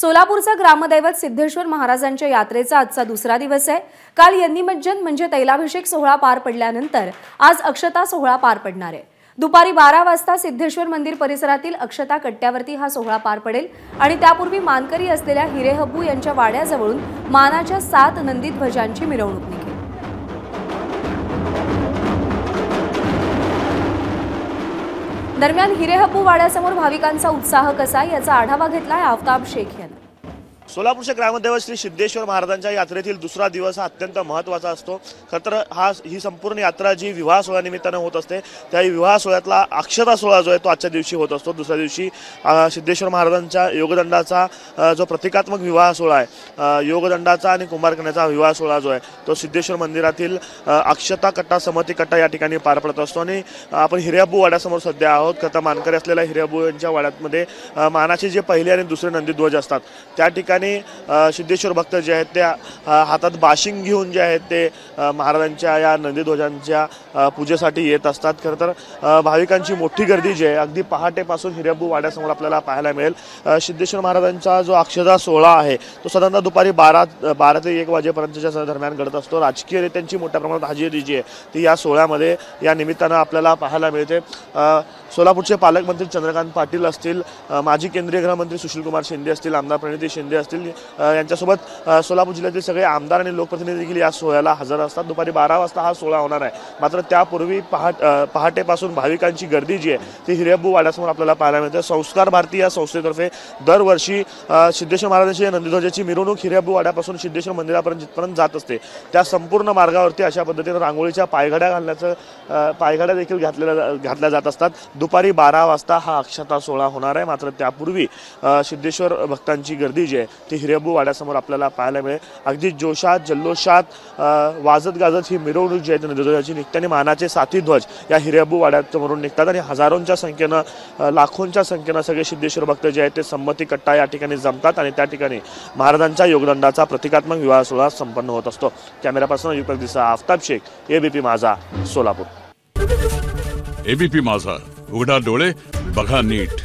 सोलापूरचा ग्रामदैवत सिद्धेश्वर महाराजांच्या यात्रेचा आजचा दुसरा दिवस आहे। काल यन्निमज्जन म्हणजे तैलाभिषेक सोहळा पार पडल्यानंतर आज अक्षता सोहळा पार पडणार आहे। दुपारी 12 वाजता सिद्धेश्वर मंदिर परिसरातील अक्षता कट्ट्यावरती हा सोहळा पार पडेल आणि त्यापूर्वी मानकरी असलेल्या हिरेहब्बू यांच्या वाड्याजवळून मानाच्या 7 नंदी ध्वजांची मिरवणूक निघेल। दरम्यान हिरेहब्बू वाड्यासमोर भाविकांचा उत्साह कसा याचा आढावा घेतलाय आफताब शेख यांनी। सोलापूरचे ग्रामदैवत श्री सिद्धेश्वर महाराजांच्या यात्रेतील दुसरा दिवस हा अत्यंत महत्त्वाचा असतो। खरं तर ही संपूर्ण यात्रा जी विवाह सोहळ्यानिमित्ताने होत असते त्या विवाह सोहळ्यातला अक्षता सोहळा जो आहे तो आजच्या दिवशी होत असतो। दुसऱ्या दिवशी सिद्धेश्वर महाराजांच्या योगदंडाचा जो प्रतिकात्मक विवाह सोहळा आहे, योगदंडाचा आणि कुंभारकण्याचा विवाह सोहळा जो आहे तो सिद्धेश्वर मंदिरातील अक्षता कट्टा समती कट्टा या ठिकाणी पार पडत असतो। आणि आपण हिरेहब्बू वाड्यासमोर सध्या आहोत। खरं मानकरी असलेल्या हिरेहब्बू यांच्या वाड्यामध्ये मानाचे जे पहिले आणि दुसरे नंदीध्वज असतात त्या ठिकाणी सिद्धेश्वर भक्त जे आहेत ते हातात बाशिंग घेऊन जे आहेत ते महाराजांच्या या नंदीध्वजांच्या पूजेसाठी येत असतात। खरं तर भाविकांची मोठी गर्दी जी आहे अगदी पहाटेपासून हिरेहब्बू वाड्यासमोर आपल्याला पाहायला मिळेल। सिद्धेश्वर महाराजांचा जो अक्षता सोहळा आहे तो साधारणतः दुपारी 12 ते 1 वाजेपर्यंतच्या दरम्यान घडत असतो। राजकीय नेत्यांची मोठ्या प्रमाणात हजेरी जी आहे ती या सोहळ्यामध्ये या निमित्तानं आपल्याला पाहायला मिळते। सोलापूरचे पालकमंत्री चंद्रकांत पाटील असतील, माजी केंद्रीय गृहमंत्री सुशीलकुमार शिंदे असतील, आमदार प्रणिती शिंदे असतील, यांच्यासोबत सोलापूर जिल्ह्यातील सगळे आमदार आणि लोकप्रतिनिधी देखील या सोहळ्याला हजर असतात। दुपारी 12 वाजता हा सोहळा होणार आहे। मात्र त्यापूर्वी पहाटेपासून भाविकांची गर्दी जी आहे ती हिरेहब्बू वाड्यासमोर आपल्याला पाहायला मिळते। संस्कार भारती या संस्थेतर्फे दरवर्षी सिद्धेश्वर महाराजांची नंदीध्वजाची मिरवणूक हिरेहब्बू वाड्यापासून सिद्धेश्वर मंदिरापर्यंत जिथपर्यंत जात असते त्या संपूर्ण मार्गावरती अशा पद्धतीने रांगोळीच्या पायघड्या देखील घातल्या जात असतात। दुपारी 12 वाजता हा अक्षता सोहळा होणार आहे। मात्र त्यापूर्वी सिद्धेश्वर भक्तांची गर्दी जी आहे ती हिरेहब्बू वाड्यासमोर आपल्याला पाहायला मिळेल। अगदी जोशात जल्लोषात वाजत गाजत ही मिरवणूक जी आहे नंदीध्वजाची निघते आणि मानाचे 7 ध्वज या हिरेहब्बू वाड्यासमोरून निघतात आणि हजारोंच्या संख्येनं लाखोंच्या संख्येनं सगळे सिद्धेश्वर भक्त जे आहेत ते संमती कट्टा या ठिकाणी जमतात आणि त्या ठिकाणी महाराजांच्या योगदंडाचा प्रतिकात्मक विवाह सोहळा संपन्न होत असतो। कॅमेरा पर्सन युगल दिसा, आफताब शेख, एबीपी माझा, सोलापूर। एबीपी माझा, उघडा डोळे बघा नीट।